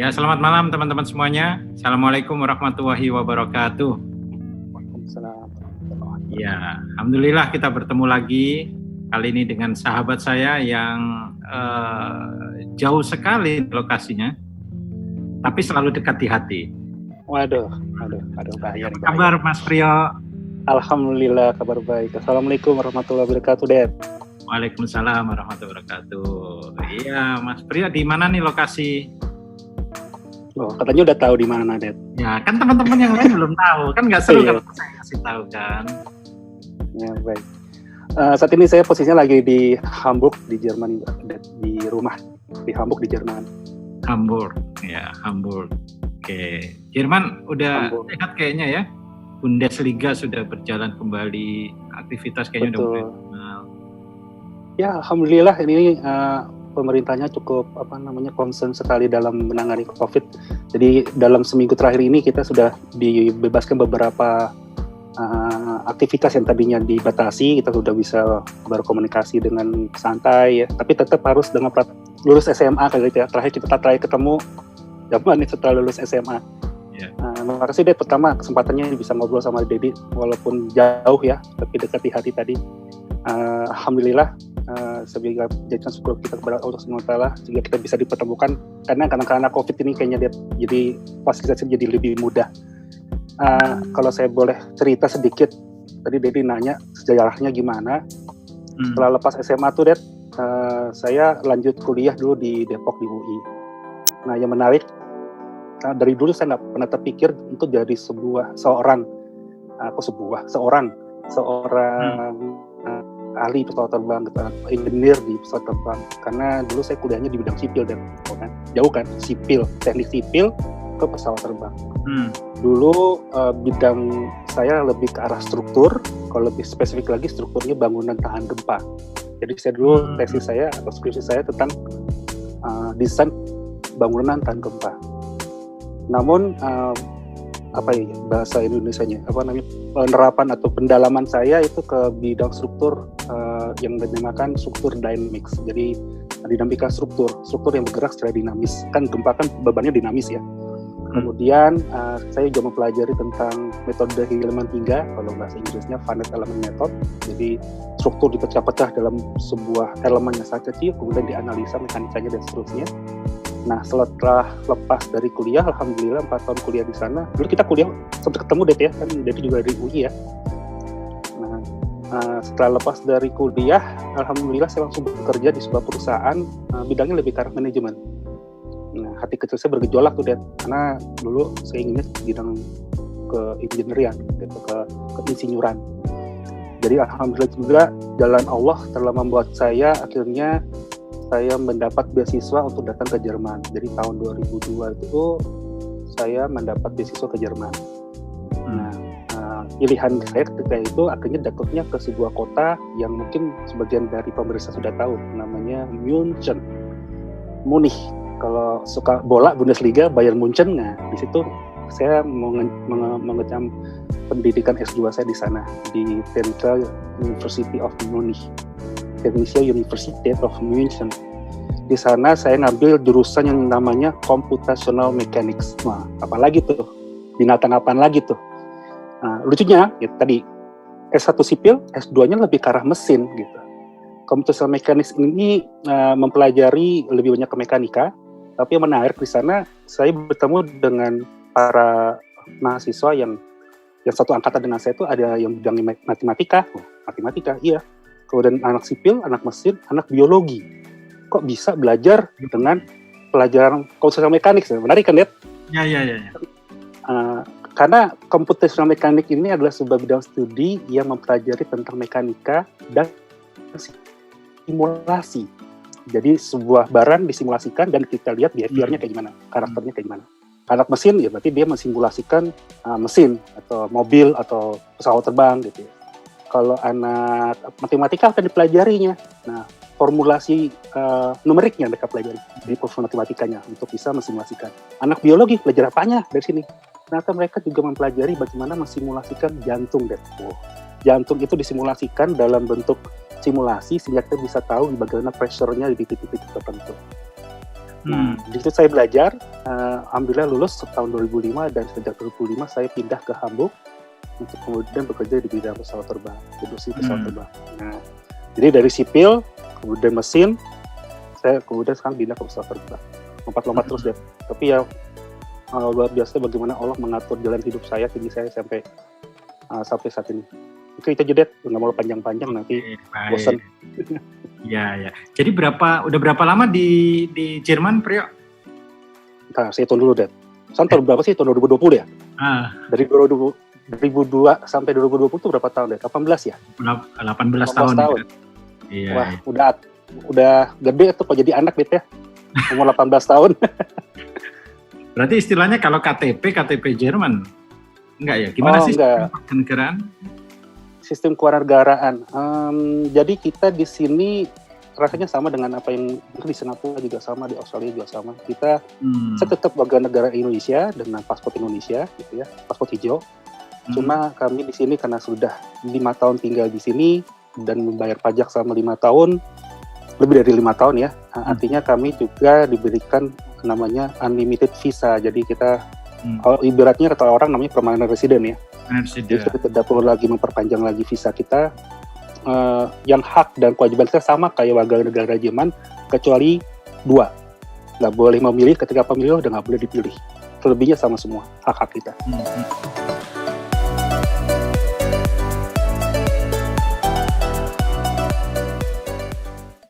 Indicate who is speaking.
Speaker 1: Ya, selamat malam teman-teman semuanya. Assalamualaikum warahmatullahi wabarakatuh.
Speaker 2: Waalaikumsalam.
Speaker 1: Ya, alhamdulillah kita bertemu lagi kali ini dengan sahabat saya yang jauh sekali lokasinya, tapi selalu dekat di hati.
Speaker 2: Waduh, bahaya nih.
Speaker 1: Kabar Mas Priyo?
Speaker 2: Alhamdulillah kabar baik. Assalamualaikum warahmatullahi wabarakatuh, Dad.
Speaker 1: Waalaikumsalam warahmatullahi wabarakatuh. Iya, Mas Priyo di mana nih lokasi?
Speaker 2: Oh, katanya udah tahu di mana, Dad.
Speaker 1: Ya, kan teman-teman yang lain belum tahu, kan nggak seru kalau saya kasih tahu kan.
Speaker 2: Ya, baik. Saat ini saya posisinya lagi di Hamburg di Jerman, di rumah di Hamburg di Jerman.
Speaker 1: Hamburg, ya Hamburg. Oke, Jerman udah sehat kayaknya ya. Bundesliga sudah berjalan kembali, aktivitas kayaknya udah mulai normal.
Speaker 2: Ya, alhamdulillah ini pemerintahnya cukup concern sekali dalam menangani COVID. Jadi dalam seminggu terakhir ini kita sudah dibebaskan beberapa aktivitas yang tadinya dibatasi. Kita sudah bisa berkomunikasi dengan santai ya. Tapi tetap harus dengan lulus SMA kayak gitu ya. Terakhir kita ketemu zaman setelah lulus SMA.
Speaker 1: Yeah.
Speaker 2: Terima kasih Ded, pertama kesempatannya bisa ngobrol sama Dedi walaupun jauh ya, tapi dekat di hati tadi. Alhamdulillah, sebagai jadikan syukur kita kepada Allah SWT sehingga kita bisa dipertemukan karena COVID ini kayaknya jadi fasilitasi jadi lebih mudah. Kalau saya boleh cerita sedikit, tadi Dedi nanya sejarahnya gimana. Setelah lepas SMA tuh Ded, saya lanjut kuliah dulu di Depok di UI. Nah yang menarik, dari dulu saya nggak pernah terpikir untuk jadi seorang ahli pesawat terbang, engineer di pesawat terbang. Karena dulu saya kuliahnya di bidang sipil dan jauh kan, teknik sipil ke pesawat terbang. Dulu bidang saya lebih ke arah struktur, kalau lebih spesifik lagi strukturnya bangunan tahan gempa. Jadi saya dulu tesis saya atau skripsi saya tentang desain bangunan tahan gempa. Namun bahasa Indonesianya penerapan atau pendalaman saya itu ke bidang struktur yang dinamakan struktur dynamics. Jadi dinamika struktur yang bergerak secara dinamis. Kan gempa kan bebannya dinamis ya. Kemudian saya juga mempelajari tentang metode Hillman 3, kalau bahasa Inggrisnya finite element method. Jadi struktur dipecah-pecah dalam sebuah elemen yang sangat kecil, kemudian dianalisa mekanikanya dan seterusnya. Nah, setelah lepas dari kuliah, alhamdulillah 4 tahun kuliah di sana. Dulu kita kuliah sempat ketemu Det ya, kan Det juga dari UI ya. Nah, setelah lepas dari kuliah, alhamdulillah saya langsung bekerja di sebuah perusahaan bidangnya lebih ke arah manajemen. Nah, hati kecil saya bergejolak tuh Det, karena dulu saya inginnya bidang ke engineering, gitu, ke insinyuran. Jadi alhamdulillah juga jalan Allah telah membuat saya akhirnya saya mendapat beasiswa untuk datang ke Jerman. Jadi tahun 2002 itu saya mendapat beasiswa ke Jerman. Nah, pilihan saya ketika itu akhirnya datangnya ke sebuah kota yang mungkin sebagian dari pemirsa sudah tahu, namanya Munich. Kalau suka bola Bundesliga, Bayern Munchen. Nah, di situ saya mengecam pendidikan S2 saya di sana di Technical University of Munich. Technische Universität of München. Di sana saya ngambil jurusan yang namanya Computational Mechanics. Nah, apalagi tuh? Binatang apaan lagi tuh? Nah, lucunya, ya tadi S1 sipil, S2-nya lebih ke arah mesin gitu. Computational Mechanics ini mempelajari lebih banyak ke mekanika, tapi yang menarik di sana saya bertemu dengan para mahasiswa yang satu angkatan dengan saya itu ada yang bidang matematika, iya. Kemudian anak sipil, anak mesin, anak biologi. Kok bisa belajar dengan pelajaran computational mechanics? Menarik kan, Dad?
Speaker 1: Ya.
Speaker 2: Karena computational mechanics ini adalah sebuah bidang studi yang mempelajari tentang mekanika dan simulasi. Jadi sebuah barang disimulasikan dan kita lihat behavior-nya kayak gimana, karakternya kayak gimana. Anak mesin ya berarti dia mensimulasikan mesin atau mobil atau pesawat terbang gitu ya. Kalau anak matematika akan dipelajarinya. Nah, formulasi numeriknya mereka pelajari di proses matematikanya untuk bisa mensimulasikan. Anak biologi belajar apanya dari sini? Ternyata mereka juga mempelajari bagaimana mensimulasikan jantung. Jantung itu disimulasikan dalam bentuk simulasi sehingga kita bisa tahu bagaimana pressure-nya di titik-titik tertentu. Nah, di situ saya belajar, alhamdulillah lulus tahun 2005 dan sejak 2005 saya pindah ke Hamburg untuk kemudian bekerja di bidang pesawat terbang, produksi pesawat terbang. Nah, jadi dari sipil, kemudian mesin, saya kemudian sekarang pindah ke pesawat terbang. Lompat-lompat terus deh. Tapi ya luar biasa bagaimana Allah mengatur jalan hidup saya sehingga saya sampai saat ini. Oke, itu aja, Det. Nggak mau panjang-panjang nanti bosan.
Speaker 1: Ya. Jadi udah berapa lama di Jerman, Priyo?
Speaker 2: Nah, saya hitung dulu, Det. Tahun berapa sih? Tahun 2020 ya? Dari 2002 sampai 2020 itu berapa tahun, Det? 18 ya?
Speaker 1: 18 tahun.
Speaker 2: Iya. Wah, udah gede tuh kok jadi anak, Det ya. Umur 18 tahun.
Speaker 1: Berarti istilahnya kalau KTP Jerman. Enggak ya? Gimana sih kenegaraan?
Speaker 2: Sistem kewarganegaraan. Jadi kita di sini rasanya sama dengan apa yang di Singapura juga sama, di Australia juga sama. Saya tetap warga negara Indonesia dengan paspor Indonesia, gitu ya, paspor hijau. Cuma kami di sini karena sudah 5 tahun tinggal di sini dan membayar pajak selama 5 tahun, lebih dari 5 tahun ya. Artinya kami juga diberikan namanya unlimited visa. Jadi kita ibaratnya kata orang namanya permanent resident ya. Jadi kita tidak perlu lagi memperpanjang lagi visa kita. Yang hak dan kewajiban kita sama kayak warga negara Jerman, kecuali 2. Nggak boleh memilih, ketika pemilu udah nggak boleh dipilih. Selebihnya sama semua hak-hak kita.